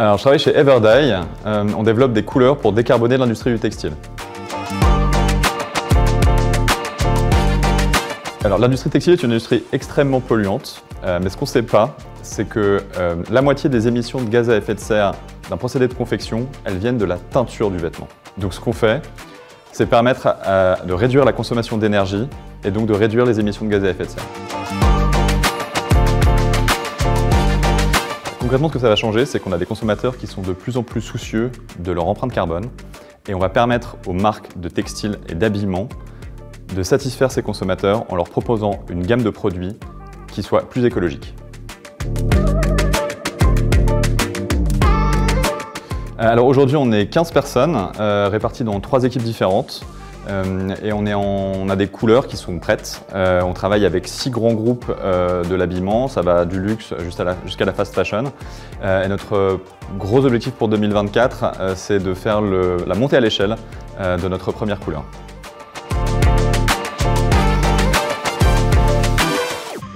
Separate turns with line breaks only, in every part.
Alors, je travaille chez Everdye. On développe des couleurs pour décarboner l'industrie du textile. Alors, l'industrie textile est une industrie extrêmement polluante, mais ce qu'on ne sait pas, c'est que la moitié des émissions de gaz à effet de serre d'un procédé de confection, elles viennent de la teinture du vêtement. Donc ce qu'on fait, c'est permettre de réduire la consommation d'énergie et donc de réduire les émissions de gaz à effet de serre. Concrètement, ce que ça va changer, c'est qu'on a des consommateurs qui sont de plus en plus soucieux de leur empreinte carbone et on va permettre aux marques de textiles et d'habillement de satisfaire ces consommateurs en leur proposant une gamme de produits qui soit plus écologique. Alors aujourd'hui, on est 15 personnes réparties dans 3 équipes différentes et on a des couleurs qui sont prêtes. On travaille avec 6 grands groupes de l'habillement, ça va du luxe jusqu'à la fast fashion. Et notre gros objectif pour 2024, c'est de faire la montée à l'échelle de notre première couleur.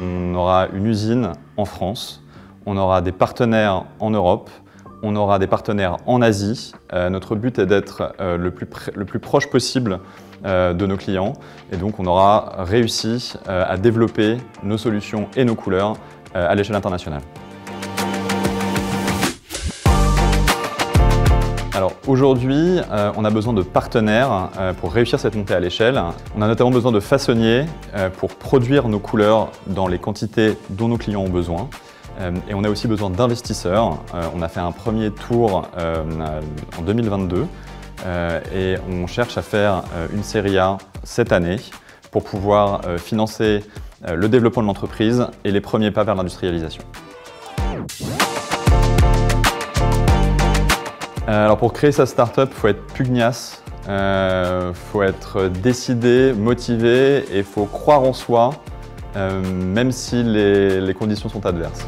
On aura une usine en France, on aura des partenaires en Europe, on aura des partenaires en Asie. Notre but est d'être le plus proche possible de nos clients et donc on aura réussi à développer nos solutions et nos couleurs à l'échelle internationale. Alors aujourd'hui, on a besoin de partenaires pour réussir cette montée à l'échelle. On a notamment besoin de façonniers pour produire nos couleurs dans les quantités dont nos clients ont besoin. Et on a aussi besoin d'investisseurs. On a fait un premier tour en 2022 et on cherche à faire une série A cette année pour pouvoir financer le développement de l'entreprise et les premiers pas vers l'industrialisation. Alors pour créer sa start-up, il faut être pugnace, faut être décidé, motivé et il faut croire en soi, même si les conditions sont adverses.